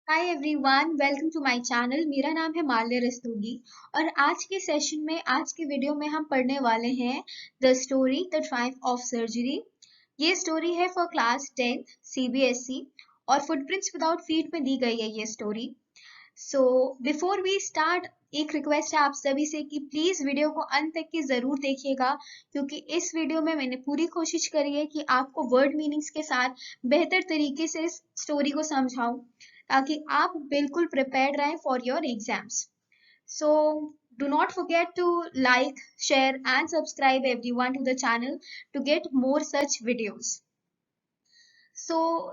Hi everyone, welcome to my channel. मेरा नाम है माल्य रस्तोगी और आज के सेशन में आज के वीडियो में हम पढ़ने वाले हैं the story the triumph of surgery. ये स्टोरी है फॉर क्लास 10 सीबीएसई और फुटप्रिंट्स विदाउट फीट में दी गई है ये story. So before we start, एक रिक्वेस्ट है आप सभी से कि प्लीज वीडियो को अंत तक की जरूर देखिएगा, क्योंकि इस वीडियो में मैंने पूरी कोशिश करी है कि आपको वर्ड मीनिंग्स के साथ बेहतर तरीके से इस स्टोरी को समझाऊं, ताकि आप बिल्कुल प्रिपेयर्ड रहें for your exams. So do not forget to like, share and subscribe everyone to the channel to get more such videos.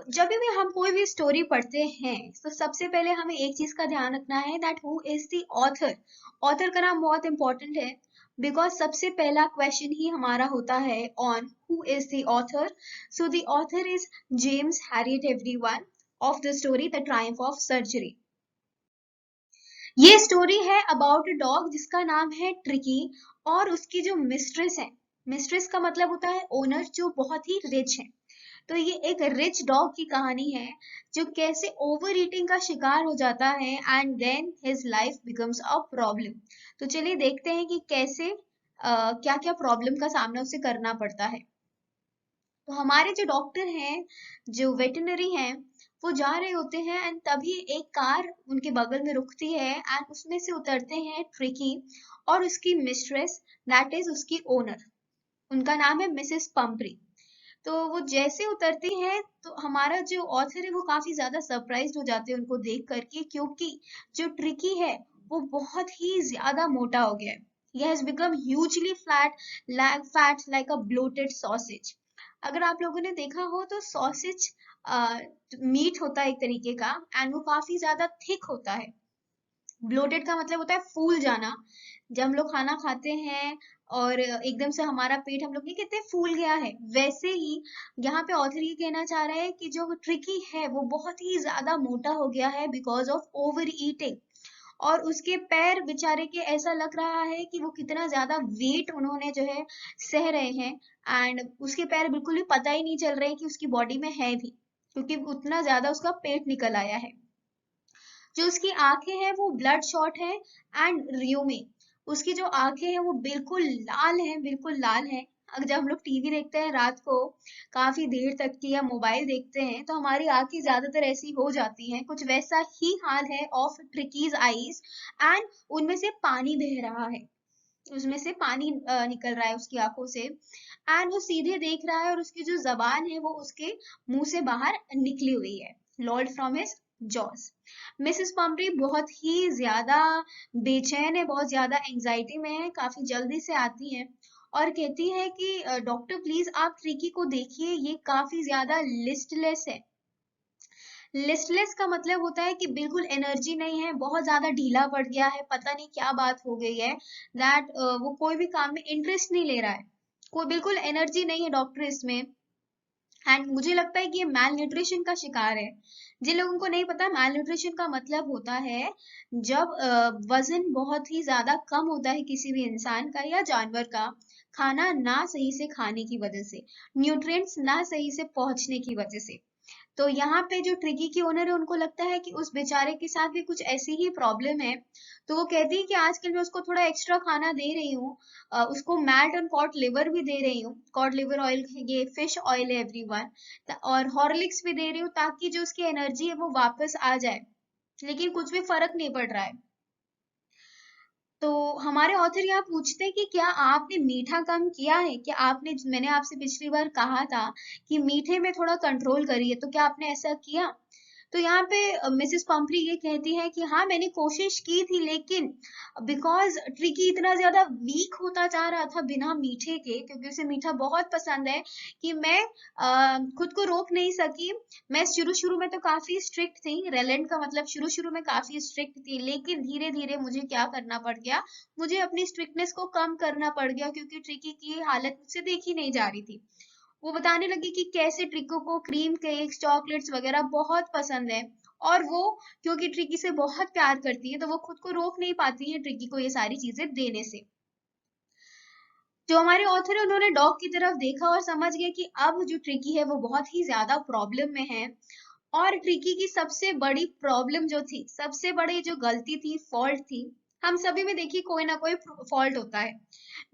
जब भी हम कोई भी स्टोरी पढ़ते हैं तो सबसे पहले हमें एक चीज का ध्यान रखना है that who is the author. Author का नाम बहुत इंपॉर्टेंट है बिकॉज सबसे पहला क्वेश्चन ही हमारा होता है on who is the author. So the author is James Harriet everyone of the story the triumph of surgery. ये स्टोरी है अबाउट अ डॉग जिसका नाम है ट्रिकी और उसकी जो मिस्ट्रेस है, मिस्ट्रेस का मतलब होता है ओनर, जो बहुत ही रिच है। तो ये एक रिच डॉग की कहानी है जो कैसे ओवर ईटिंग का शिकार हो जाता है and then his life becomes a problem. तो चलिए देखते हैं कि कैसे क्या क्या प्रॉब्लम का सामना उसे करना पड़ता है। तो हमारे जो डॉक्टर हैं, जो वेटनरी हैं, वो जा रहे होते हैं एंड तभी एक कार उनके बगल में रुकती है एंड उसमें से उतरते हैं ट्रिकी और उसकी मिस्ट्रेस, दैट इज उसकी ओनर। उनका नाम है मिसेस पंपरी। तो वो जैसे उतरती है तो हमारा जो ऑथर है वो काफी ज्यादा सरप्राइज्ड हो जाते हैं उनको देख करके, क्योंकि जो ट्रिकी है वो बहुत ही ज्यादा मोटा हो गया है। He has become hugely fat like a bloated sausage. अगर आप लोगों ने देखा हो तो सॉसेज मीट होता है एक तरीके का एंड वो काफी ज्यादा थिक होता है। ब्लोटेड का मतलब होता है फूल जाना। जब हम लोग खाना खाते हैं और एकदम से हमारा पेट, हम लोग नहीं कहते फूल गया है, वैसे ही यहाँ पे ऑथर ये कहना चाह रहा है कि जो ट्रिकी है वो बहुत ही ज्यादा मोटा हो गया है बिकॉज ऑफ ओवर ईटिंग। और उसके पैर बेचारे के ऐसा लग रहा है कि वो कितना ज्यादा वेट उन्होंने जो है सह रहे हैं एंड उसके पैर बिल्कुल भी पता ही नहीं चल रहे कि उसकी बॉडी में है भी, क्योंकि उतना ज्यादा उसका पेट निकल आया है। जो उसकी आंखें हैं वो ब्लड शॉट है एंड रियोमी। उसकी जो आंखें हैं वो बिल्कुल लाल हैं, बिल्कुल लाल हैं। अगर जब हम लोग टीवी देखते हैं रात को काफी देर तक की या मोबाइल देखते हैं तो हमारी आंखें ज्यादातर ऐसी हो जाती हैं, कुछ वैसा ही हाल है ऑफ ट्रिकीज आईज एंड उनमें से पानी बह रहा है, उसमें से पानी निकल रहा है उसकी आंखों से एंड वो सीधे देख रहा है और उसकी जो जबान है वो उसके मुंह से बाहर निकली हुई है, lord from his jaws. Mrs Pumphrey बहुत ही ज्यादा बेचैन है, बहुत ज्यादा एंजाइटी में है, काफी जल्दी से आती है और कहती है कि डॉक्टर प्लीज आप ट्रिकी को देखिए, ये काफी ज्यादा लिस्टलेस है। लिस्टलेस का मतलब होता है कि बिल्कुल एनर्जी नहीं है, बहुत ज्यादा ढीला पड़ गया है, पता नहीं क्या बात हो गई है दैट वो कोई भी काम में इंटरेस्ट नहीं ले रहा है, कोई बिल्कुल एनर्जी नहीं है डॉक्टर इसमें। एंड मुझे लगता है कि ये मैल न्यूट्रिशन का शिकार है। जिन लोगों को नहीं पता, मैल न्यूट्रिशन का मतलब होता है जब वजन बहुत ही ज्यादा कम होता है किसी भी इंसान का या जानवर का, खाना ना सही से खाने की वजह से, न्यूट्रिएंट्स ना सही से पहुंचने की वजह से। तो यहाँ पे जो ट्रिकी की ओनर है उनको लगता है कि उस बेचारे के साथ भी कुछ ऐसी ही प्रॉब्लम है। तो वो कहती है कि आजकल मैं उसको थोड़ा एक्स्ट्रा खाना दे रही हूँ, उसको मैट और कॉड लिवर भी दे रही हूँ, कॉड लिवर ऑयल, ये फिश ऑयल है एवरीवन, और हॉर्लिक्स भी दे रही हूँ ताकि जो उसकी एनर्जी है वो वापस आ जाए, लेकिन कुछ भी फर्क नहीं पड़ रहा है। तो हमारे ऑथर यहाँ पूछते हैं कि क्या आपने मीठा कम किया है, क्या आपने, मैंने आपसे पिछली बार कहा था कि मीठे में थोड़ा कंट्रोल करिए, तो क्या आपने ऐसा किया? तो यहाँ पे मिसेस पंपरी ये कहती है कि हाँ मैंने कोशिश की थी, लेकिन बिकॉज ट्रिकी इतना ज्यादा वीक होता जा रहा था बिना मीठे के, क्योंकि उसे मीठा बहुत पसंद है, कि मैं खुद को रोक नहीं सकी। मैं शुरू शुरू में तो काफी स्ट्रिक्ट थी, रेलेंट का मतलब शुरू शुरू में काफी स्ट्रिक्ट थी, लेकिन धीरे धीरे मुझे क्या करना पड़ गया, मुझे अपनी स्ट्रिक्टनेस को कम करना पड़ गया, क्योंकि ट्रिकी की हालत मुझसे देखी नहीं जा रही थी। वो बताने लगी कि कैसे ट्रिको को क्रीम केक्स, चॉकलेट्स वगैरह बहुत पसंद है और वो, क्योंकि ट्रिकी से बहुत प्यार करती है तो वो खुद को रोक नहीं पाती है ट्रिकी को ये सारी चीजें देने से। जो हमारे ऑथर है उन्होंने डॉग की तरफ देखा और समझ गए कि अब जो ट्रिकी है वो बहुत ही ज्यादा प्रॉब्लम में है और ट्रिकी की सबसे बड़ी प्रॉब्लम जो थी, सबसे बड़ी जो गलती थी, फॉल्ट थी, हम सभी में देखिए कोई ना कोई फॉल्ट होता है,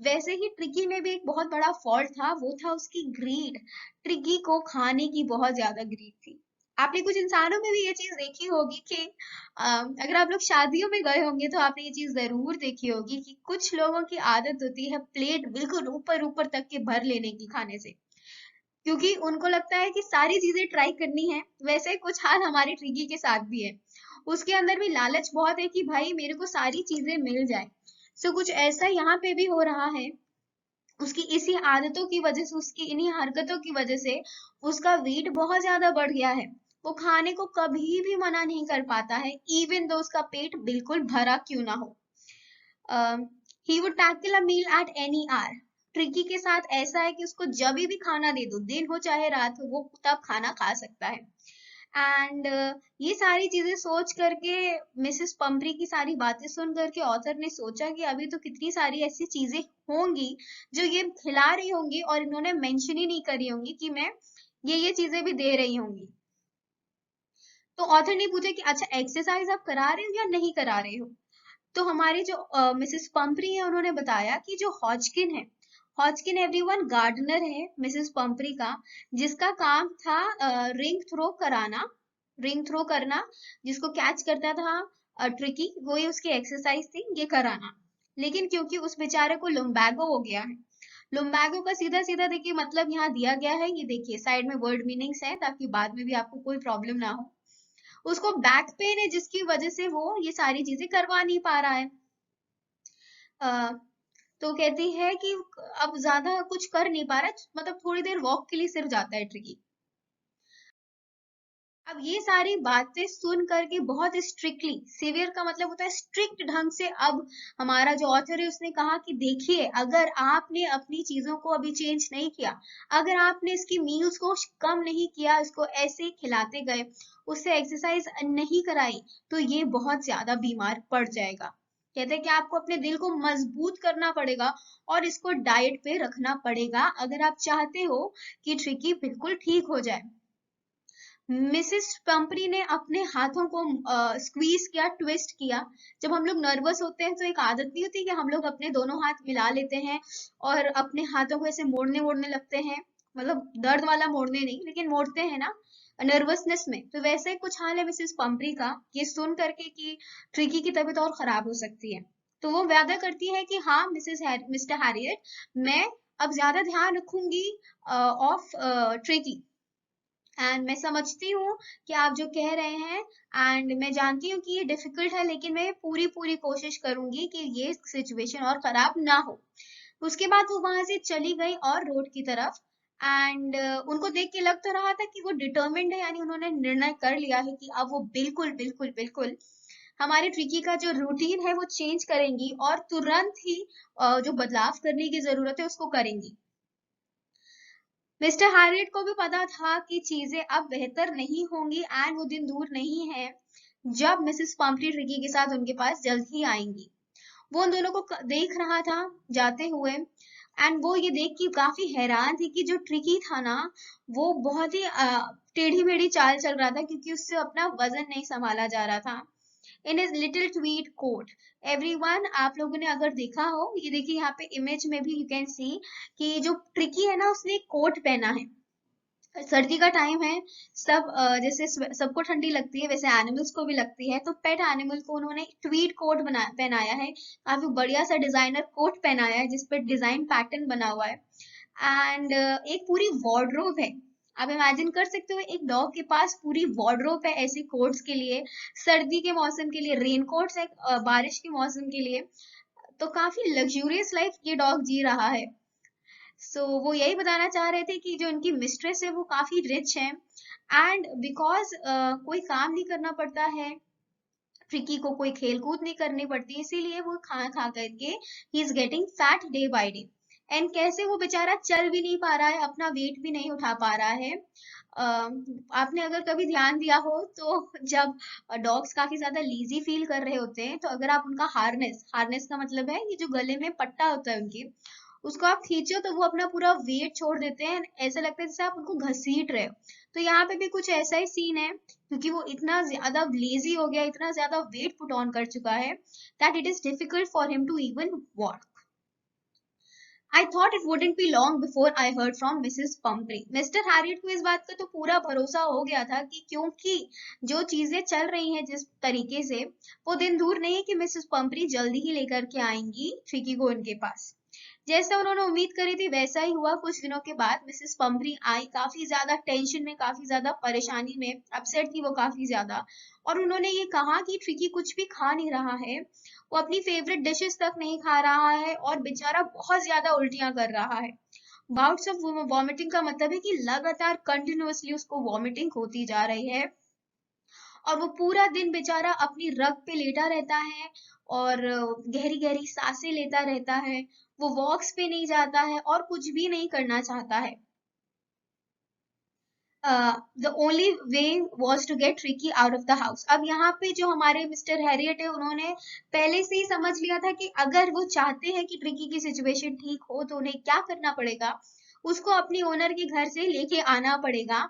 वैसे ही ट्रिकी में भी एक बहुत बड़ा फॉल्ट था, वो था उसकी ग्रीड। ट्रिकी को खाने की बहुत ज्यादा ग्रीड थी। आपने कुछ इंसानों में भी ये चीज देखी होगी कि अगर आप लोग शादियों में गए होंगे तो आपने ये चीज जरूर देखी होगी कि कुछ लोगों की आदत होती है प्लेट बिल्कुल ऊपर ऊपर तक के भर लेने की खाने से, क्योंकि उनको लगता है कि सारी चीजें ट्राई करनी है। वैसे ही कुछ हाल हमारी ट्रिकी के साथ भी है, उसके अंदर भी लालच बहुत है कि भाई मेरे को सारी चीजें मिल जाए। सो कुछ ऐसा यहाँ पे भी हो रहा है, उसकी इसी आदतों की वजह से, उसकी इन्हीं हरकतों की वजह से उसका वेट बहुत ज्यादा बढ़ गया है। वो खाने को कभी भी मना नहीं कर पाता है, इवन दो उसका पेट बिल्कुल भरा क्यों ना हो। He would tackle a meal at any hour. Tricki के साथ ऐसा है कि उसको जब भी खाना दे दो, दिन हो चाहे रात हो, वो तब खाना खा सकता है। एंड ये सारी चीजें सोच करके, मिसेस पंपरी की सारी बातें सुन करके ऑथर ने सोचा कि अभी तो कितनी सारी ऐसी चीजें होंगी जो ये खिला रही होंगी और इन्होंने मेंशन ही नहीं करी होंगी कि मैं ये चीजें भी दे रही होंगी। तो ऑथर ने पूछा कि अच्छा एक्सरसाइज आप करा रहे हो या नहीं करा रहे हो। तो हमारी जो मिसेस पंपरी है उन्होंने बताया कि जो हॉजकिन है, हॉजकिन एवरीवन गार्डनर है मिसेस पंपरी का, जिसका काम था रिंग थ्रो कराना, रिंग थ्रो करना, जिसको कैच करता था ट्रिकी, वही उसकी एक्सरसाइज थी, ये कराना। लेकिन क्योंकि उस बेचारे को लुम्बैगो हो गया है, लुम्बैगो का सीधा सीधा देखिए मतलब यहाँ दिया गया है, ये देखिए साइड में वर्ड मीनिंग्स है ताकि बाद में भी आपको कोई प्रॉब्लम ना हो। उसको बैक पेन है जिसकी वजह से वो ये सारी चीजें करवा नहीं पा रहा है। अ, तो कहती है कि अब ज्यादा कुछ कर नहीं पा रहा, मतलब थोड़ी देर वॉक के लिए सिर्फ जाता है ट्रिकी। अब ये सारी बातें सुन करके बहुत स्ट्रिक्टली, सीवियर का मतलब होता है स्ट्रिक्ट ढंग से, अब हमारा जो ऑथर है उसने कहा कि देखिए अगर आपने अपनी चीजों को अभी चेंज नहीं किया, अगर आपने इसकी मील्स को कम नहीं किया, इसको ऐसे ही खिलाते गए, उससे एक्सरसाइज नहीं कराई, तो ये बहुत ज्यादा बीमार पड़ जाएगा। कहते हैं कि आपको अपने दिल को मजबूत करना पड़ेगा और इसको डाइट पे रखना पड़ेगा अगर आप चाहते हो कि ट्रिकी बिल्कुल ठीक हो जाए। मिसेस पंपरी ने अपने हाथों को स्क्वीज किया, ट्विस्ट किया। जब हम लोग नर्वस होते हैं तो एक आदत नहीं होती कि हम लोग अपने दोनों हाथ मिला लेते हैं और अपने हाथों को ऐसे मोड़ने मोड़ने लगते हैं, मतलब दर्द वाला मोड़ने नहीं, लेकिन मोड़ते हैं ना नर्वसनेस में। तो वैसे ही कुछ हाल है मिसेस पंपरी का, ये सुन करके कि ट्रिकी की तबीयत और खराब हो सकती है। तो वो वादा करती है कि हाँ मिस्टर हैरियट, मैं अब ज्यादा ध्यान रखूंगी ऑफ ट्रिकी, एंड मैं समझती हूँ कि आप जो कह रहे हैं, एंड मैं जानती हूँ कि ये डिफिकल्ट है, लेकिन मैं पूरी पूरी कोशिश करूंगी कि ये सिचुएशन और खराब ना हो। उसके बाद वो वहां से चली गई और रोड की तरफ, एंड उनको देख के लग तो रहा था कि वो डिटर्मिन्ड है, यानी उन्होंने निर्णय कर लिया है कि अब वो बिल्कुल बिल्कुल बिल्कुल हमारे ट्रिकी का जो रूटीन है वो चेंज करेंगी और तुरंत ही जो बदलाव करने की जरूरत है उसको करेंगी। मिस्टर हैरियट को भी पता था कि चीजें अब बेहतर नहीं होंगी, एंड वो दिन दूर नहीं है जब मिसेस पम्पटी ट्रिकी के साथ उनके पास जल्द ही आएंगी। वो उन दोनों को देख रहा था जाते हुए, एंड वो ये देख के काफी हैरान थी कि जो ट्रिकी था ना, वो बहुत ही टेढ़ी मेढ़ी चाल चल रहा था, क्योंकि उससे अपना वजन नहीं संभाला जा रहा था। In his little tweed coat, everyone, आप लोगों ने अगर देखा हो, ये देखिए यहाँ पे इमेज में भी यू कैन सी कि जो ट्रिकी है ना उसने एक कोट पहना है। सर्दी का टाइम है, सब जैसे सबको ठंडी लगती है वैसे एनिमल्स को भी लगती है, तो पेट एनिमल को उन्होंने ट्वीड कोट बना पहनाया है, काफी बढ़िया सा डिजाइनर कोट पहनाया है जिसपे डिजाइन पैटर्न बना हुआ है। एंड एक पूरी वार्डरोब है। आप इमेजिन कर सकते हो एक डॉग के पास पूरी वार्डरोब है ऐसे कोट्स के लिए, सर्दी के मौसम के लिए रेन कोट्स है, बारिश के मौसम के लिए। तो काफी लग्जूरियस लाइफ ये डॉग जी रहा है। वो यही बताना चाह रहे थे कि जो इनकी मिस्ट्रेस है वो काफी रिच है, एंड बिकॉज कोई काम नहीं करना पड़ता है ट्रिकी को, कोई खेल कूद नहीं करनी पड़ती, इसीलिए वो खा खा करके he is getting fat day by day. And कैसे वो बेचारा चल भी नहीं पा रहा है, अपना वेट भी नहीं उठा पा रहा है। आपने अगर कभी ध्यान दिया हो तो जब डॉग्स काफी ज्यादा लीजी फील कर रहे होते हैं, तो अगर आप उनका हार्नेस, हार्नेस का मतलब है ये जो गले में पट्टा होता है उनके, उसको आप खींचो तो वो अपना पूरा वेट छोड़ देते हैं, ऐसा लगता है जैसे आप उनको घसीट रहे हो। तो यहाँ पे भी कुछ ऐसा ही सीन है, क्योंकि वो इतना ज्यादा लेजी हो गया, इतना ज्यादा वेट पुट ऑन कर चुका है, that it is difficult for him to even walk. I thought it wouldn't be long before I heard from Mrs. Pumphrey. Mister Harriet को इस बात का तो पूरा भरोसा हो गया था कि क्योंकि जो चीजें चल रही हैं जिस तरीके से, वो दिन दूर नहीं कि मिसेस पंपरी जल्दी ही लेकर के आएंगी ट्रिकी को उनके पास। जैसा उन्होंने उम्मीद करी थी वैसा ही हुआ। कुछ दिनों के बाद मिसेस पंपरी आई, काफी ज्यादा टेंशन में, काफी ज्यादा परेशानी में, अपसेट थी वो काफी ज्यादा। और उन्होंने ये कहा कि ट्रिकी कुछ भी खा नहीं रहा है, वो अपनी फेवरेट डिशेस तक नहीं खा रहा है और बेचारा बहुत ज्यादा उल्टियां कर रहा है। बाउट्स ऑफ वॉमिटिंग का मतलब है कि लगातार कंटिन्यूअसली उसको वॉमिटिंग होती जा रही है, और वो पूरा दिन बेचारा अपनी रग पे लेटा रहता है और गहरी गहरी सांसें लेता रहता है। वो वॉक्स पे नहीं जाता है और कुछ भी नहीं करना चाहता है। The only way was to get Tricki out of the house. अब यहाँ पे जो हमारे मिस्टर हैरियट है, उन्होंने पहले से ही समझ लिया था कि अगर वो चाहते हैं कि ट्रिकी की सिचुएशन ठीक हो तो उन्हें क्या करना पड़ेगा, उसको अपनी ओनर के घर से लेके आना पड़ेगा,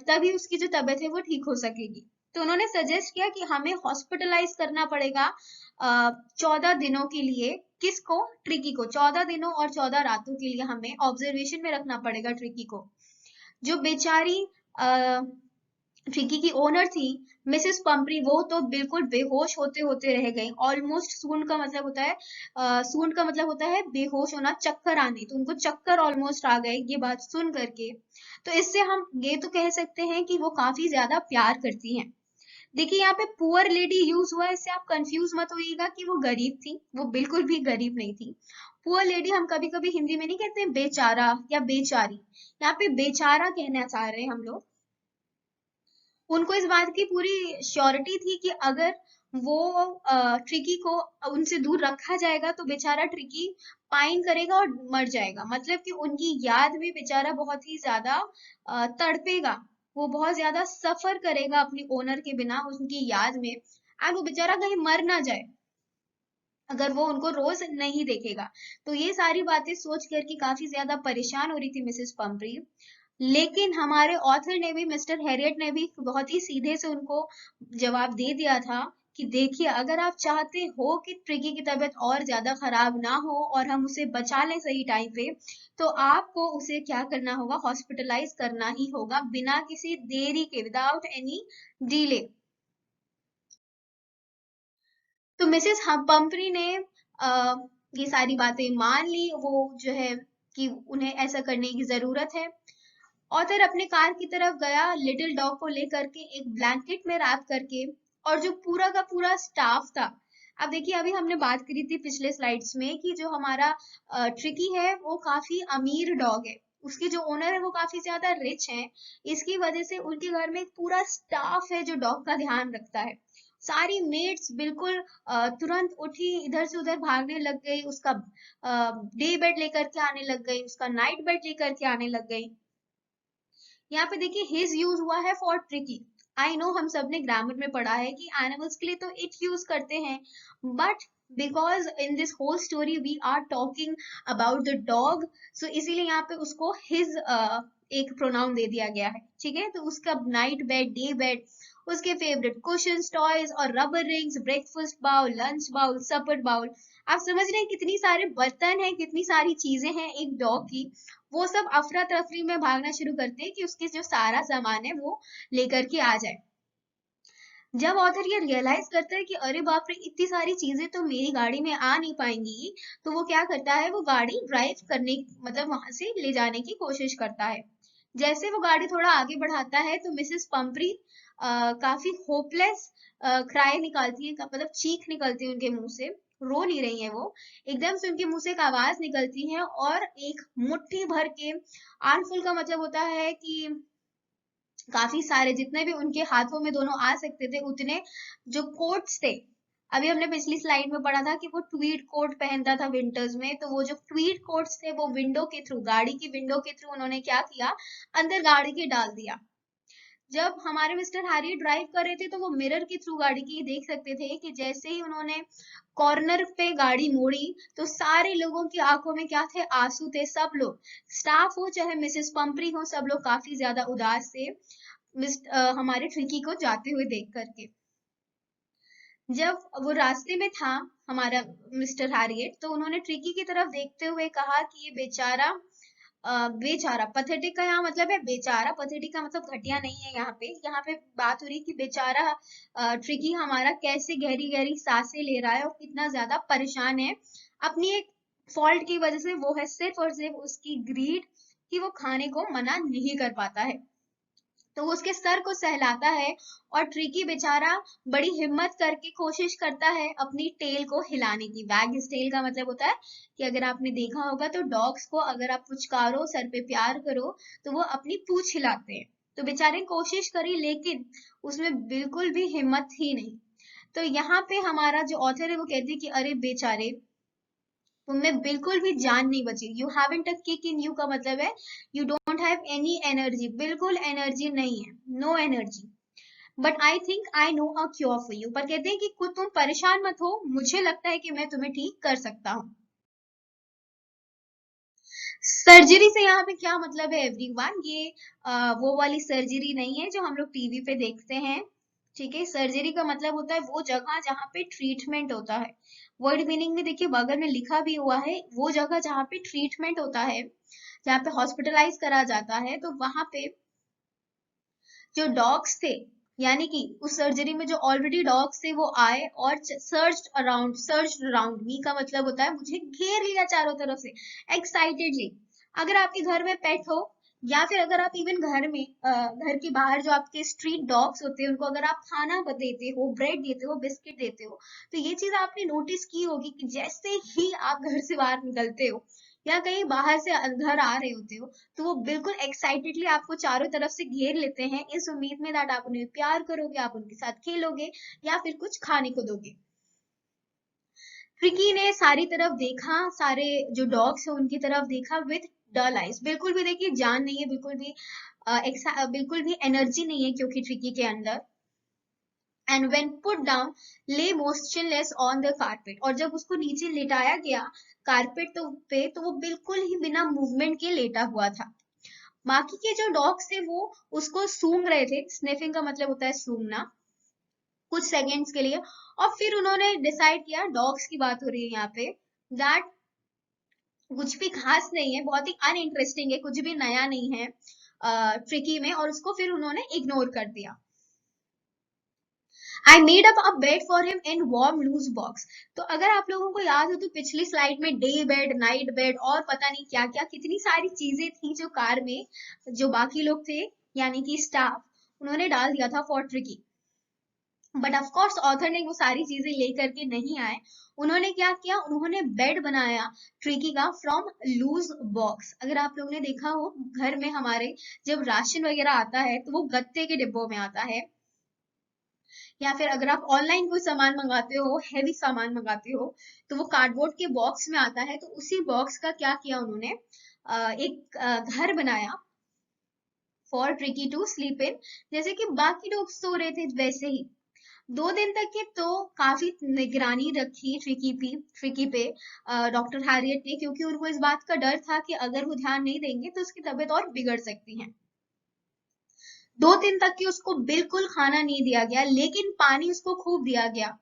तभी उसकी जो तबीयत है वो ठीक हो सकेगी। तो उन्होंने सजेस्ट किया कि हमें हॉस्पिटलाइज करना पड़ेगा 14 दिनों के लिए। किसको? ट्रिकी को। 14 दिनों और 14 रातों के लिए हमें ऑब्जर्वेशन में रखना पड़ेगा ट्रिकी को। जो बेचारी ट्रिकी की ओनर थी मिसेस पंपरी, वो तो बिल्कुल बेहोश होते होते रह गई। ऑलमोस्ट सूंड का मतलब होता है सूंड का मतलब होता है बेहोश होना, चक्कर आने। तो उनको चक्कर ऑलमोस्ट आ गए ये बात सुन करके। तो इससे हम ये तो कह सकते हैं कि वो काफी ज्यादा प्यार करती हैं। देखिए यहाँ पे पुअर लेडी यूज हुआ है, इससे आप कंफ्यूज मत होइएगा कि वो गरीब थी, वो बिल्कुल भी गरीब नहीं थी। पुअर लेडी हम कभी कभी हिंदी में नहीं कहते बेचारा या बेचारी, यहाँ पे बेचारा कहना चाह रहे हैं हम लोग। उनको इस बात की पूरी श्योरिटी थी कि अगर वो ट्रिकी को उनसे दूर रखा जाएगा तो बेचारा ट्रिकी पाइन करेगा और मर जाएगा। मतलब कि उनकी याद में बेचारा बहुत ही ज्यादा तड़पेगा, वो बहुत ज्यादा सफर करेगा अपनी ओनर के बिना उनकी याद में, और वो बेचारा कहीं मर ना जाए अगर वो उनको रोज नहीं देखेगा। तो ये सारी बातें सोच करके काफी ज्यादा परेशान हो रही थी मिसेस पंपरी। लेकिन हमारे ऑथर ने भी, मिस्टर हैरियट ने भी बहुत ही सीधे से उनको जवाब दे दिया था कि देखिए, अगर आप चाहते हो कि ट्रिकी की तबीयत और ज्यादा खराब ना हो और हम उसे बचा लें सही टाइम पे, तो आपको उसे क्या करना होगा, हॉस्पिटलाइज करना ही होगा बिना किसी देरी के, विदाउट एनी डिले। तो मिसेस पंपरी ने ये सारी बातें मान ली, वो जो है कि उन्हें ऐसा करने की जरूरत है। ऑथर अपने कार की तरफ गया, लिटिल डॉग को लेकर के एक ब्लैंकेट में रैप करके। और जो पूरा का पूरा स्टाफ था, अब देखिए अभी हमने बात करी थी पिछले स्लाइड्स में कि जो हमारा ट्रिकी है वो काफी अमीर डॉग है, उसके जो ओनर है वो काफी ज्यादा रिच हैं। इसकी वजह से उनके घर में एक पूरा स्टाफ है जो डॉग का ध्यान रखता है। सारी मेट्स बिल्कुल तुरंत उठी, इधर से उधर भागने लग गई, उसका डे बेड लेकर के आने लग गई, उसका नाइट बेड लेकर के आने लग गई। यहाँ पे देखिए हिज यूज हुआ है फॉर ट्रिकी। आई नो हम सब ने ग्रामर में पढ़ा है कि एनिमल्स के लिए तो इट यूज करते हैं, but because in this whole story we are talking about the dog, so इसीलिए यहाँ पे उसको हिज एक प्रोनाउन दे दिया गया है। ठीक है, तो उसका नाइट बेड, डे बेड, उसके फेवरेट कुशन्स, टॉयज और rubber rings, breakfast bowl, lunch bowl, supper bowl. आप समझ रहे हैं कितनी सारे बर्तन हैं, कितनी सारी चीजें हैं एक डॉग की। वो सब अफरा तफरी में भागना शुरू करते हैं कि उसके जो सारा सामान है वो लेकर के आ जाए। जब ऑथर ये रियलाइज करता है कि अरे बाप रे, इतनी सारी चीजें तो मेरी गाड़ी में आ नहीं पाएंगी, तो वो क्या करता है, वो गाड़ी ड्राइव करने, मतलब वहां से ले जाने की कोशिश करता है। जैसे वो गाड़ी थोड़ा आगे बढ़ाता है तो मिसेस पंपरी काफी होपलेस क्राई निकालती है, मतलब चीख निकलती है उनके मुंह से। रो नहीं रही है वो, एकदम से उनके मुंह से एक आवाज निकलती है और एक मुट्ठी भर के, आर्मफुल का मतलब होता है कि काफी सारे, जितने भी उनके हाथों में दोनों आ सकते थे उतने, जो कोट्स थे। अभी हमने पिछली स्लाइड में पढ़ा था कि वो ट्वीड कोट पहनता था विंटर्स में, तो वो जो ट्वीड कोट्स थे वो विंडो के थ्रू, गाड़ी की विंडो के थ्रू उन्होंने क्या किया, अंदर गाड़ी के डाल दिया। जब हमारे मिस्टर हैरी ड्राइव कर रहे थे तो वो मिरर के थ्रू गाड़ी की देख सकते थे कि जैसे ही उन्होंने कॉर्नर पे गाड़ी मोड़ी तो सारे लोगों की आंखों में क्या थे, आंसू थे। सब लोग, स्टाफ हो चाहे मिसेस पंपरी हो, सब लोग काफी ज्यादा उदास थे हमारे ट्रिकी को जाते हुए देख करके। जब वो रास्ते में था हमारा मिस्टर हैरियट, तो उन्होंने ट्रिकी की तरफ देखते हुए कहा कि ये बेचारा, बेचारा पथेटिक का यहाँ मतलब है बेचारा, पथेटिक का मतलब घटिया नहीं है। यहाँ पे बात हो रही कि बेचारा ट्रिकी हमारा कैसे गहरी गहरी सांसें ले रहा है और कितना ज्यादा परेशान है अपनी एक फॉल्ट की वजह से। वो है सिर्फ और सिर्फ उसकी ग्रीड कि वो खाने को मना नहीं कर पाता है। तो वो उसके सर को सहलाता है और ट्रिकी बेचारा बड़ी हिम्मत करके कोशिश करता है अपनी टेल को हिलाने की। वैग हिज टेल का मतलब होता है कि अगर आपने देखा होगा तो डॉग्स को अगर आप पुचकारो, सर पे प्यार करो, तो वो अपनी पूंछ हिलाते हैं। तो बेचारे ने कोशिश करी लेकिन उसमें बिल्कुल भी हिम्मत ही नहीं। तो यहाँ पे हमारा जो ऑथर है वो कहते हैं कि अरे बेचारे, उनमें बिल्कुल भी जान नहीं बची। You haven't a kick in you का मतलब है you don't have any energy, बिल्कुल एनर्जी नहीं है, no energy. But I think I know a cure for you, पर कहते हैं कि खुद तुम परेशान मत हो, मुझे लगता है कि मैं तुम्हें ठीक कर सकता हूँ। सर्जरी से यहाँ पे क्या मतलब है एवरीवन, ये वो वाली सर्जरी नहीं है जो हम लोग टीवी पे देखते हैं। ठीक है, सर्जरी का मतलब होता है वो जगह जहाँ पे ट्रीटमेंट होता है। वर्ड मीनिंग में देखिए बगल में लिखा भी हुआ है, वो जगह जहाँ पे ट्रीटमेंट होता है, जहाँ पे हॉस्पिटलाइज करा जाता है। तो वहां पे जो डॉग्स थे, यानी कि उस सर्जरी में जो ऑलरेडी डॉग्स थे, वो आए और सर्च अराउंड मी का मतलब होता है मुझे घेर लिया चारों तरफ से एक्साइटेडली। अगर आपके घर में पेट हो या फिर अगर आप इवन घर में घर के बाहर जो आपके स्ट्रीट डॉग्स होते हैं उनको अगर आप खाना देते हो, ब्रेड देते हो, बिस्किट देते हो, तो ये चीज आपने नोटिस की होगी कि जैसे ही आप घर से बाहर निकलते हो या कहीं बाहर से घर आ रहे होते हो, तो वो बिल्कुल एक्साइटेडली आपको चारों तरफ से घेर लेते हैं इस उम्मीद में दैट आप उन्हें प्यार करोगे, आप उनके साथ खेलोगे या फिर कुछ खाने को दोगे। ट्रिकी ने सारी तरफ देखा, सारे जो डॉग्स है उनकी तरफ देखा विथ डल आइज। बिल्कुल भी देखिए जान नहीं है, बिल्कुल भी एनर्जी नहीं है क्योंकि ट्रिकी के अंदर। एंड वेन पुट डाउन ले मोशनलेस ऑन द कारपेट, और जब उसको नीचे लेटाया गया कारपेट तो वो बिल्कुल ही बिना मूवमेंट के लेटा हुआ था। बाकी के जो डॉग्स थे वो उसको सूंघ रहे थे, स्निफिंग का मतलब होता है सूंघना, कुछ सेकंड्स के लिए। और फिर उन्होंने डिसाइड किया, डॉग्स की बात हो रही है यहाँ पे, दैट कुछ भी खास नहीं है, बहुत ही अनइंटरेस्टिंग है, कुछ भी नया नहीं है ट्रिकी में, और उसको फिर उन्होंने इग्नोर कर दिया। I made up a bed for him in warm loose box. तो अगर आप लोगों को याद हो तो पिछली स्लाइड में डे बेड, नाइट बेड और पता नहीं क्या क्या कितनी सारी चीजें थी जो कार में जो बाकी लोग थे यानी कि स्टाफ, उन्होंने डाल दिया था for tricky. But of course author ने वो सारी चीजें लेकर के नहीं आए। उन्होंने क्या किया, उन्होंने बेड बनाया ट्रिकी का फ्रॉम लूज बॉक्स। अगर आप लोगों ने देखा हो घर में हमारे जब राशन वगैरह आता है तो वो गत्ते के डिब्बों में आता है, या फिर अगर आप ऑनलाइन कोई सामान मंगाते हो, हैवी सामान मंगाते हो, तो वो कार्डबोर्ड के बॉक्स में आता है। तो उसी बॉक्स का क्या किया उन्होंने, एक घर बनाया for Tricki to sleep in, जैसे कि बाकी लोग सो रहे थे वैसे ही। 2 दिन तक के तो काफी निगरानी रखी ट्रिकी पे डॉक्टर हैरियट ने, क्योंकि उनको इस बात का डर था कि अगर वो ध्यान नहीं देंगे तो उसकी तबीयत और बिगड़ सकती है। 2 दिन तक की उसको बिल्कुल खाना नहीं दिया गया, लेकिन पानी उसको खूब दिया गया।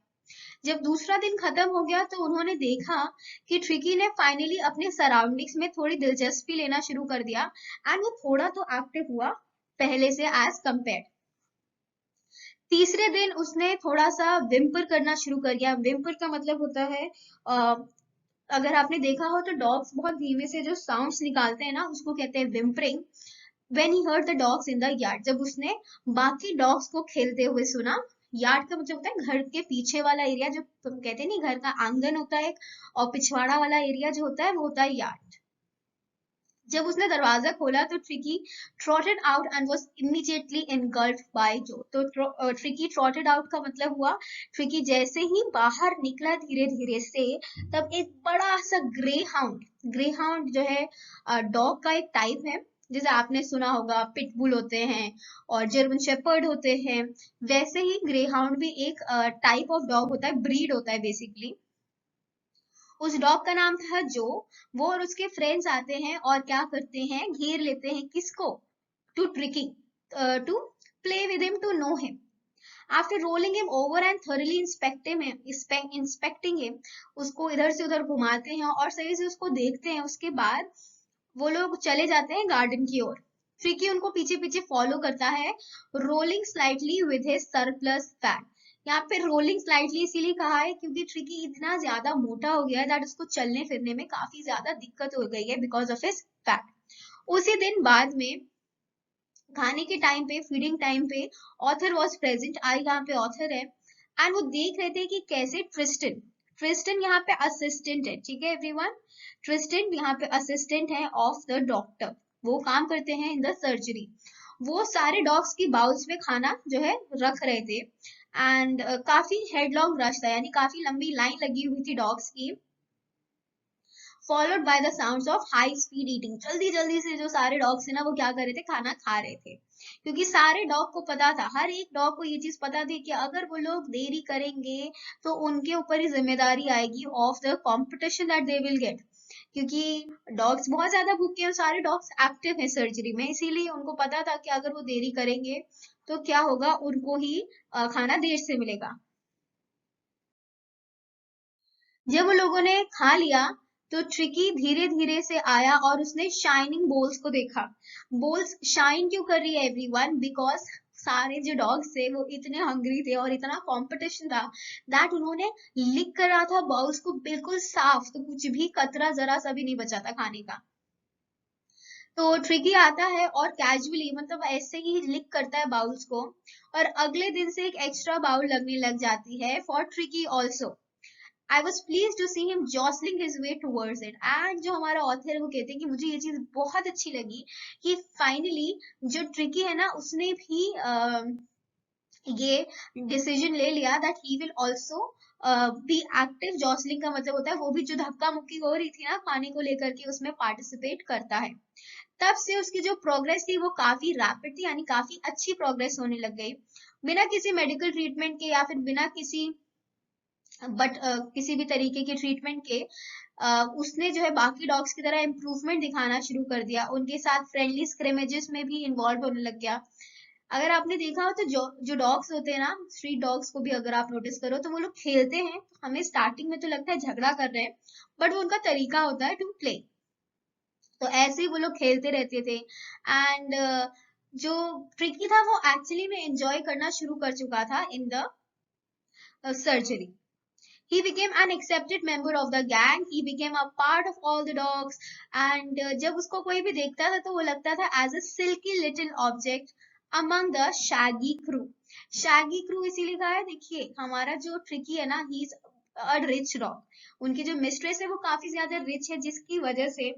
जब दूसरा दिन खत्म हो गया तो उन्होंने देखा कि ट्रिकी ने फाइनली अपने सराउंडिंग्स में थोड़ी दिलचस्पी लेना शुरू कर दिया, एंड वो थोड़ा तो एक्टिव हुआ पहले से एज कंपेयर। तीसरे दिन उसने थोड़ा सा विम्पर करना शुरू कर दिया। विम्पर का मतलब होता है अगर आपने देखा हो तो डॉग्स बहुत धीमे से जो साउंड्स निकालते हैं ना, उसको कहते हैं whimpering. When he heard the dogs in the yard, जब उसने बाकी डॉग्स को खेलते हुए सुना। यार्ड का मतलब होता है घर के पीछे वाला एरिया, जो तुम कहते हैं नहीं, घर का आंगन होता है, और पिछवाड़ा वाला एरिया जो होता है वो होता है यार्ड। जब उसने दरवाजा खोला तो Tricki trotted out and was immediately engulfed by जो। तो ट्रिकी ट्रॉटेड आउट का मतलब हुआ, ट्रिकी जैसे ही बाहर निकला धीरे धीरे से, तब एक बड़ा सा ग्रे हाउंड जो है डॉग का एक टाइप है, जैसे आपने सुना होगा पिटबुल होते हैं और जर्मन शेपर्ड होते हैं, वैसे ही ग्रे हाउंड भी एक टाइप ऑफ डॉग होता है, ब्रीड होता है बेसिकली। उस डॉग का नाम था जो। वो और उसके फ्रेंड्स आते हैं और क्या करते हैं, घेर लेते हैं किसको, to Tricki, to play with him, to know him. After rolling him over and thoroughly inspecting him, उसको इधर से उधर घुमाते हैं और सही से उसको देखते हैं। उसके बाद वो लोग चले जाते हैं गार्डन की ओर। ट्रिकी उनको पीछे पीछे फॉलो करता है, rolling slightly with his surplus fat. यहाँ पे रोलिंग स्लाइटली इसीलिए कहा है क्योंकि ट्रिकी इतना ज्यादा मोटा हो गया है दैट उसको चलने फिरने में काफी ज्यादा दिक्कत हो गई है बिकॉज ऑफ हिज फैट। उसी दिन बाद में खाने के टाइम पे, फीडिंग टाइम पे, ऑथर वॉज प्रेजेंट, आई यहाँ पे ऑथर है, एंड वो देख रहे थे कि कैसे ट्रिस्टन, ट्रिस्टन यहाँ पे असिस्टेंट है, ठीक है एवरीवन, ट्रिस्टन यहाँ पे असिस्टेंट है ऑफ द डॉक्टर, वो काम करते हैं इन द सर्जरी। वो सारे डॉग्स की बाउल्स में खाना जो है रख रहे थे, एंड काफी हेडलॉन्ग रश था, यानी काफी लंबी लाइन लगी हुई थी डॉग्स की, followed by the sounds of high speed eating. जल्दी जल्दी से जो सारे डॉग्स है ना वो क्या कर रहे थे, खाना खा रहे थे, क्योंकि सारे डॉग को पता था, हर एक डॉग को ये चीज पता थी कि अगर वो लोग देरी करेंगे तो उनके ऊपर ही जिम्मेदारी आएगी of the competition that they will get, क्योंकि डॉग्स बहुत ज्यादा भूखे हैं, सारे डॉग्स एक्टिव हैं सर्जरी में, इसीलिए उनको पता था कि अगर वो देरी करेंगे तो क्या होगा, उनको ही खाना देर से मिलेगा। जब वो लोगों ने खा लिया तो ट्रिकी धीरे धीरे से आया और उसने शाइनिंग बोल्स को देखा। बोल्स शाइन क्यों कर रही है एवरीवन, बिकॉज सारे जो डॉग्स थे वो इतने हंग्री थे और इतना कंपटीशन था दैट उन्होंने लिक करा था बाउल्स को बिल्कुल साफ, तो कुछ भी कतरा जरा सा भी नहीं बचा था खाने का। तो ट्रिकी आता है और कैजुअली, मतलब ऐसे ही लिक करता है बाउल्स को, और अगले दिन से एक एक्स्ट्रा बाउल लगने लग जाती है for tricky also. I was pleased to see him jostling his way towards it. And जो हमारा ऑथर है वो कहते हैं कि मुझे ये चीज बहुत अच्छी लगी कि फाइनली जो ट्रिकी है ना उसने भी ये डिसीजन ले लिया that he will also be active. Jostling का मतलब होता है वो भी जो धक्का मुक्की हो रही थी ना खाने को लेकर के उसमें पार्टिसिपेट करता है। तब से उसकी जो प्रोग्रेस थी वो काफी रैपिड थी, यानी काफी अच्छी प्रोग्रेस होने लग गई, बिना किसी मेडिकल ट्रीटमेंट के या फिर बिना किसी किसी भी तरीके के ट्रीटमेंट के उसने जो है बाकी डॉग्स की तरह इम्प्रूवमेंट दिखाना शुरू कर दिया, उनके साथ फ्रेंडली स्क्रिमेजेस में भी इन्वॉल्व होने लग गया। अगर आपने देखा हो तो जो जो डॉग्स होते हैं ना, स्ट्रीट डॉग्स को भी अगर आप नोटिस करो तो वो लोग खेलते हैं, हमें स्टार्टिंग में तो लगता है झगड़ा कर रहे हैं, बट वो उनका तरीका होता है टू प्ले। तो ऐसे ही वो लोग खेलते रहते थे, एंड जो ट्रिकी था वो एक्चुअली में एंजॉय करना शुरू कर चुका था in the surgery. He became an accepted member of the gang. He became a part of all the dogs. And जब उसको कोई भी देखता था तो वो लगता था as a silky little object among the shaggy crew. Shaggy crew इसीलिए कहा है, देखिए हमारा जो ट्रिकी है ना, he is a rich dog. उनकी जो मिस्ट्रेस है वो काफी ज्यादा रिच है, जिसकी वजह से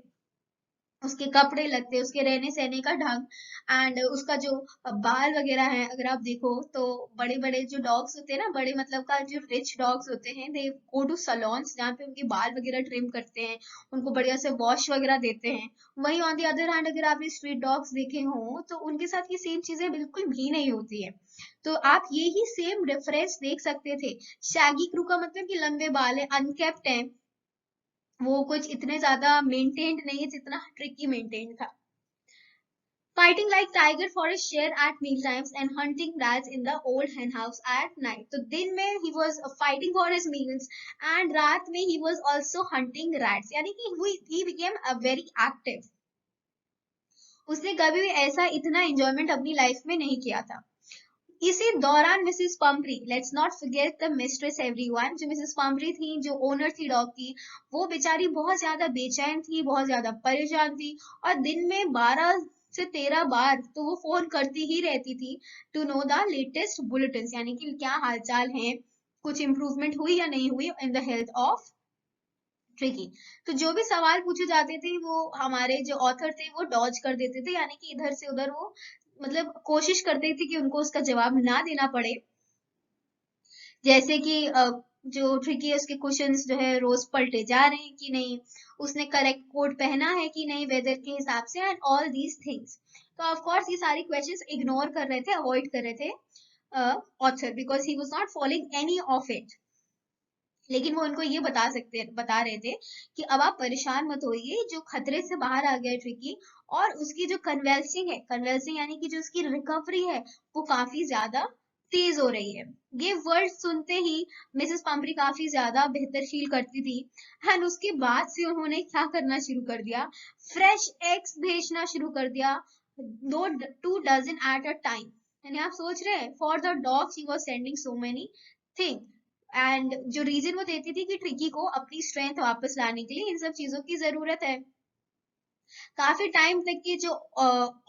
उसके कपड़े लगते, उसके रहने सहने का ढंग, एंड उसका जो बाल वगैरह है, अगर आप देखो तो बड़े बड़े जो डॉग्स होते हैं ना, बड़े मतलब का जो रिच डॉग्स होते हैं, दे गो टू सलोन्स जहाँ पे उनके बाल वगैरह ट्रिम करते हैं, उनको बढ़िया से वॉश वगैरह देते हैं। वहीं ऑन दी अदर हैंड अगर आपने स्ट्रीट डॉग्स देखे हो तो उनके साथ ये सेम चीजें बिल्कुल भी नहीं होती है। तो आप ये ही सेम डिफरेंस देख सकते थे। शैगी क्रू का मतलब कि लंबे बाल है, अनकेप्ट है, वो कुछ इतने ज्यादा मेंटेन्ड नहीं है जितना ट्रिकी मेंटेन्ड था। Fighting like tiger for his share at meal times and hunting rats in the old hen house at night. तो दिन में he was fighting for his meals and रात में he was also hunting rats, यानी कि he became a very active. उसने कभी भी ऐसा इतना एंजॉयमेंट अपनी लाइफ में नहीं किया था। इसी दौरान Mrs Pumphrey, let's not forget the mistress everyone, जो मिसेस पंपरी थी, जो ओनर थी डॉग की, वो बेचारी बहुत ज्यादा बेचैन थी, बहुत ज्यादा परेशान थी, और दिन में 12 से 13 बार तो वो फोन करती ही रहती थी to know the latest bulletin, यानी कि क्या हालचाल है, कुछ इंप्रूवमेंट हुई या नहीं हुई in the health of tricky. तो जो भी सवाल पूछे जाते थे वो हमारे जो ऑथर थे वो डॉज कर देते थे, यानी कि इधर से उधर वो मतलब कोशिश करते थे कि उनको उसका जवाब ना देना पड़े। जैसे कि जो ट्रिकी है उसके कुशंस जो है रोज पलटे जा रहे हैं कि नहीं, उसने करेक्ट कोट पहना है कि नहीं वेदर के हिसाब से, एंड ऑल दीज थिंग्स। तो ऑफ कोर्स ये सारी क्वेश्चंस इग्नोर कर रहे थे, अवॉइड कर रहे थे author, because he was not following any of it. लेकिन वो उनको ये बता रहे थे कि अब आप परेशान मत होइए, जो खतरे से बाहर आ गया है ट्रिकी, और उसकी जो कन्वेल्सिंग है, कन्वेल्सिंग यानी कि जो उसकी रिकवरी है वो काफी ज्यादा तेज हो रही है। ये वर्ड सुनते ही मिसेस पंपरी काफी ज्यादा बेहतर फील करती थी, एंड उसके बाद से उन्होंने क्या करना शुरू कर दिया, फ्रेश एग्स भेजना शुरू कर दिया, दो 2 डजन एट अ टाइम। यानी आप सोच रहे हैं, for the dog she was sending so many thing. And जो रीजन वो देती थी कि ट्रिकी को अपनी स्ट्रेंथ वापस लाने के लिए इन सब चीजों की जरूरत है। काफी टाइम तक के जो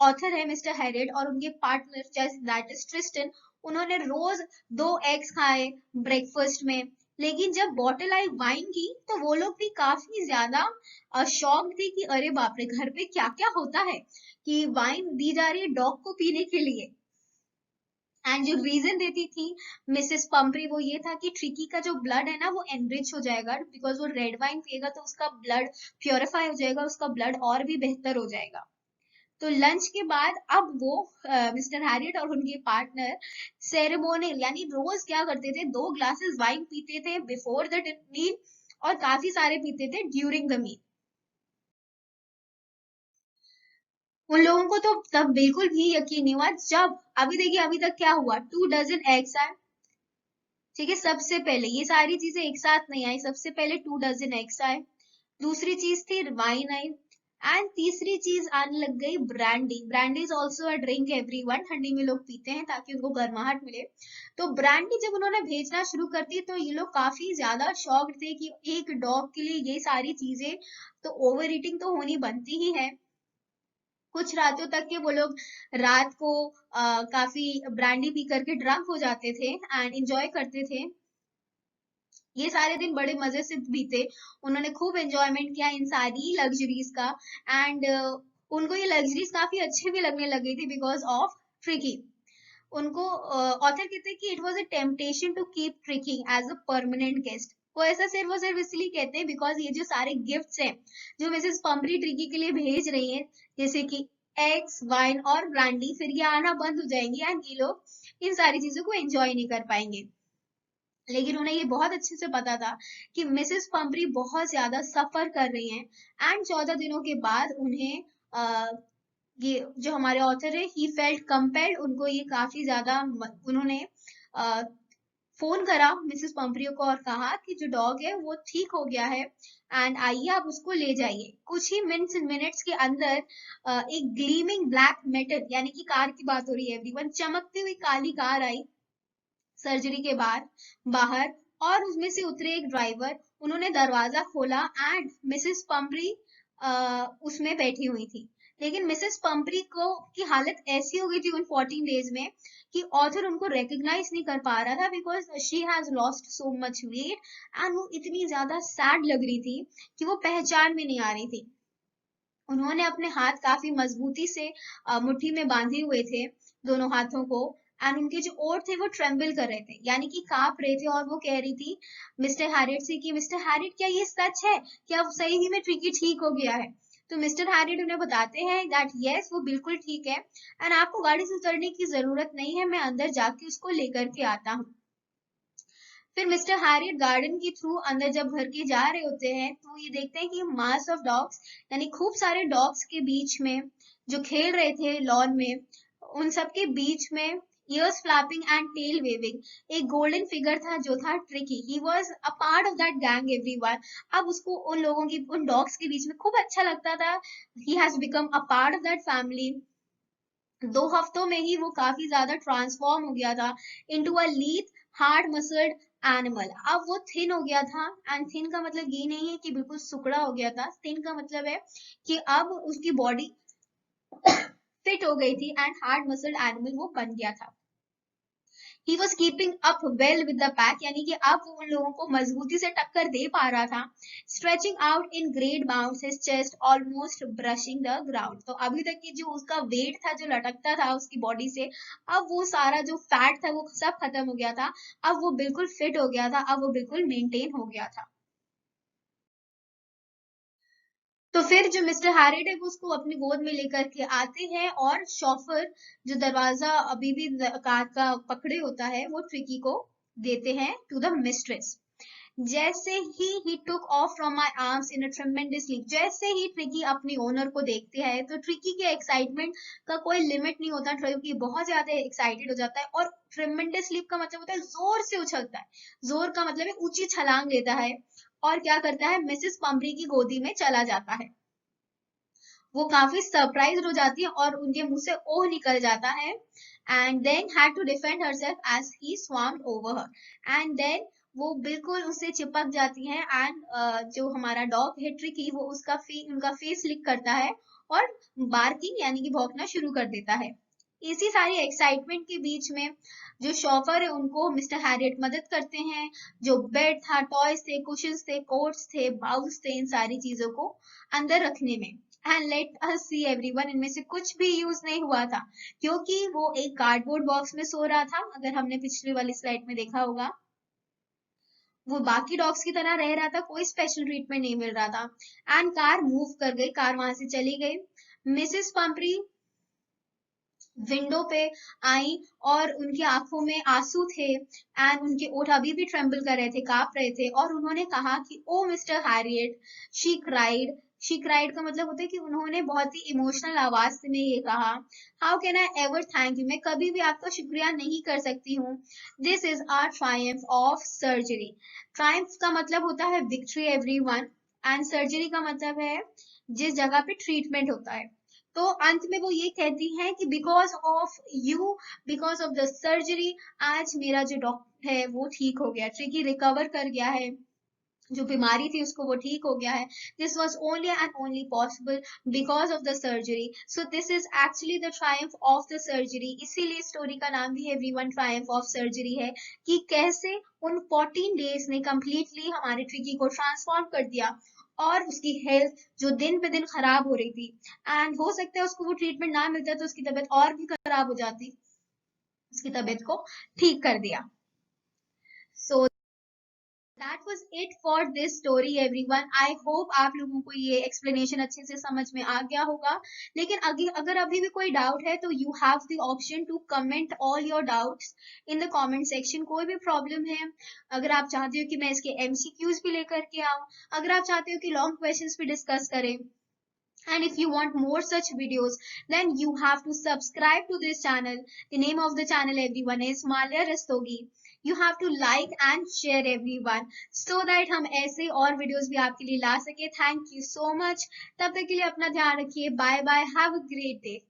ऑथर है मिस्टर हैरियट और उनके पार्टनर दैट इज ट्रिस्टन, उन्होंने रोज 2 एग्स खाए ब्रेकफास्ट में। लेकिन जब बॉटल आई वाइन की तो वो लोग भी काफी ज्यादा शॉक्ड थे कि अरे बाप रे, घर पे क्या क्या होता है कि वाइन दी जा रही है डॉग को पीने के लिए। एंड जो रीजन देती थी मिसेस पंपरी वो ये था कि ट्रिकी का जो ब्लड है ना वो एनरिच हो जाएगा, बिकॉज वो रेड वाइन पिएगा तो उसका ब्लड प्योरीफाई हो जाएगा, उसका ब्लड और भी बेहतर हो जाएगा। तो लंच के बाद अब वो मिस्टर हैरियट और उनके पार्टनर सेरेमोनियल यानी रोज क्या करते थे, 2 ग्लासेस वाइन पीते थे बिफोर द मील, और काफी सारे पीते थे ड्यूरिंग द मील। उन लोगों को तो तब बिल्कुल भी यकीन नहीं हुआ जब, अभी देखिए अभी तक क्या हुआ, 2 डजन एग्स आए, ठीक है, सबसे पहले ये सारी चीजें एक साथ नहीं आई, सबसे पहले 2 डजन एग्स आए, दूसरी चीज थी वाइन आई, एंड तीसरी चीज आने लग गई brandy. Brandy is also a drink everyone, ठंडी में लोग पीते हैं ताकि उनको गर्माहट मिले। तो ब्रांडी जब उन्होंने भेजना शुरू कर दी तो ये लोग काफी ज्यादा शॉक्ड थे कि एक डॉग के लिए ये सारी चीजें, तो ओवर ईटिंग तो होनी बनती ही है। कुछ रातों तक के वो लोग रात को काफी ब्रांडी पी करके ड्रंक हो जाते थे एंड एंजॉय करते थे। ये सारे दिन बड़े मजे से बीते, उन्होंने खूब एंजॉयमेंट किया इन सारी लग्जरीज का, एंड उनको ये लग्जरीज काफी अच्छे भी लगने लगी थी बिकॉज ऑफ ट्रिकी। उनको ऑथर कहते हैं कि it was a temptation to keep Tricki as a permanent guest. वो ऐसा सिर्फ और सिर्फ इसलिए कहते हैं बिकॉज ये जो सारे गिफ्ट्स हैं जो मिसेस पंपरी ट्रिकी के लिए भेज रही हैं, जैसे कि एग्स वाइन और ब्रांडी, फिर ये आना बंद हो जाएंगी एंड ये लोग इन सारी चीजों को एंजॉय नहीं कर पाएंगे। लेकिन उन्हें ये बहुत अच्छे से पता था कि मिसेस पंपरी बहुत ज्यादा सफर कर रही हैं, एंड 14 दिनों के बाद उन्हें ये जो हमारे ऑथर है ही फेल्ट कंपेल्ड, उनको ये काफी ज्यादा उन्होंने फोन करा मिसेस पंपरियो को और कहा कि जो डॉग है वो ठीक हो गया है एंड आइए आप उसको ले जाइए। कुछ ही मिनट्स के अंदर एक ग्लीमिंग ब्लैक मेटल यानी कि कार की बात हो रही है एवरीवन, चमकती हुई काली कार आई सर्जरी के बाद बाहर, और उसमें से उतरे एक ड्राइवर। उन्होंने दरवाजा खोला एंड मिसेस पंपरी उसमें बैठी हुई थी। लेकिन मिसेस पंपरी को की हालत ऐसी हो गई थी उन 14 डेज में कि ऑथर उनको रिकग्नाइज नहीं कर पा रहा था because she has lost so much weight, and वो इतनी ज्यादा सैड लग रही थी कि वो पहचान में नहीं आ रही थी। उन्होंने अपने हाथ काफी मजबूती से मुट्ठी में बांधे हुए थे, दोनों हाथों को, एंड उनके जो ओठ थे वो ट्रेम्बल कर रहे थे यानी कि कांप रहे थे, और वो कह रही थी मिस्टर हैरियट से कि मिस्टर हैरियट क्या ये सच है, क्या सही ही में ट्रिकी ठीक हो गया है। तो मिस्टर हैरियट उन्हें बताते हैं दैट यस वो बिल्कुल ठीक है, एंड आपको गाड़ी से उतरने की जरूरत नहीं है, मैं अंदर जाके उसको लेकर के आता हूँ। फिर मिस्टर हैरियट गार्डन के थ्रू अंदर जब भर के जा रहे होते हैं तो ये देखते हैं कि मास ऑफ डॉग्स यानी खूब सारे डॉग्स के बीच में जो खेल रहे थे लॉन में, उन सब के बीच में ears flapping and tail waving एक गोल्डन फिगर था जो था tricky. He was a part of that gang everyone. अब उसको उन लोगों की उन डॉग्स के बीच में खूब अच्छा लगता था। He has become a part of that family. 2 हफ्तों में ही वो काफी ज्यादा ट्रांसफॉर्म हो गया था into a lithe hard muscled animal. अब वो थिन हो गया था, एंड थिन का मतलब ये नहीं है कि बिल्कुल सुकड़ा हो गया था, थिन का मतलब है कि अब उसकी बॉडी फिट हो गई थी एंड हार्ड मसल्ड एनिमल वो बन गया था। He was keeping up well with the pack, यानी कि अब वो उन लोगों को मजबूती से टक्कर दे पा रहा था. Stretching out in great bounce, his chest almost brushing the ground. तो अभी तक की जो उसका वेट था जो लटकता था उसकी बॉडी से, अब वो सारा जो फैट था वो सब खत्म हो गया था. अब वो बिल्कुल फिट हो गया था, अब वो बिल्कुल मेंटेन हो गया था. तो फिर जो मिस्टर हैरिट है वो उसको अपनी गोद में लेकर के आते हैं, और शॉफर जो दरवाजा अभी भी कार का पकड़े होता है वो ट्रिकी को देते हैं टू द मिस्ट्रेस. जैसे ही took off from my arms in a tremendous leap, जैसे ही ट्रिकी अपनी ओनर को देखते हैं तो ट्रिकी के एक्साइटमेंट का कोई लिमिट नहीं होता. ट्रिकी बहुत ज्यादा एक्साइटेड हो जाता है, और ट्रेमेंडस लीप का मतलब होता है जोर से उछलता है. जोर का मतलब है ऊंची छलांग लेता है, और क्या करता है, मिसेस पंपरी की गोदी में चला जाता है. वो काफी सरप्राइज हो जाती है और उनके मुंह से ओह निकल जाता है. And then had to defend herself as he swarmed over her. And then वो बिल्कुल उससे चिपक जाती है, एंड जो हमारा डॉग है ट्रिकी वो उनका फेस लिक करता है, और बार्किंग यानी कि भौंकना शुरू कर देता है. इसी सारी एक्साइटमेंट के बीच में जो शॉफर है उनको मिस्टर हैरियट मदद करते हैं. जो बेड था, टॉयज थे, कुशन्स थे, कोट्स थे, बाउल्स थे, इन सारी चीजों को अंदर रखने में. And let us see everyone, इनमें से कुछ भी यूज नहीं हुआ था, क्योंकि वो एक कार्डबोर्ड बॉक्स में सो रहा था. अगर हमने पिछली वाली स्लाइड में देखा होगा, वो बाकी डॉग्स की तरह रह रहा था, कोई स्पेशल ट्रीटमेंट नहीं मिल रहा था. एंड कार मूव कर गई, कार वहां से चली गई. मिसेस पंपरी विंडो पे आई, और उनकी आंखों में आंसू थे, एंड उनके ओठ अभी भी ट्रेम्बल कर रहे थे, कांप रहे थे. और उन्होंने कहा कि oh Mr Herriot, she cried. She cried का मतलब होता है कि उन्होंने बहुत ही इमोशनल आवाज से में ये कहा, how can I ever thank you, मैं कभी भी आपका शुक्रिया नहीं कर सकती हूँ. This is our triumph of surgery. Triumph का मतलब होता है विक्ट्री एवरीवन, एंड सर्जरी का मतलब है जिस जगह पे ट्रीटमेंट होता है. तो अंत में वो ये कहती हैं कि because of you, because of the surgery, आज मेरा जो डॉक्टर है वो ठीक हो गया, ट्रिकी रिकवर कर गया है, जो बीमारी थी उसको वो ठीक हो गया है. This was only and only possible because of the surgery. So this is actually the triumph of the surgery. इसीलिए स्टोरी का नाम भी है वी वन ट्रायम्फ ऑफ सर्जरी है, कि कैसे उन 14 डेज ने कंप्लीटली हमारे ट्रिकी को ट्रांसफॉर्म कर दिया, और उसकी हेल्थ जो दिन पे दिन खराब हो रही थी, एंड हो सकता है उसको वो ट्रीटमेंट ना मिलता तो उसकी तबीयत और भी खराब हो जाती, उसकी तबीयत को ठीक कर दिया. So that was it for this story everyone. I hope आप लोगों को ये एक्सप्लेनेशन अच्छे से समझ में आ गया होगा. लेकिन अगर अभी भी कोई डाउट है तो you have the option to comment all your doubts in the comment section. कोई भी प्रॉब्लम है, अगर आप चाहते हो कि मैं इसके एमसीक्यूज भी लेकर के आऊं, अगर आप चाहते हो कि लॉन्ग क्वेश्चंस भी डिस्कस करें, and if you want more such videos, then you have to subscribe to this channel. The name of the channel everyone is Malia Rastogi. You have to like and share everyone, so that हम ऐसे और videos भी आपके लिए ला सके. Thank you so much. तब तक के लिए अपना ध्यान रखिए. Bye bye. Have a great day.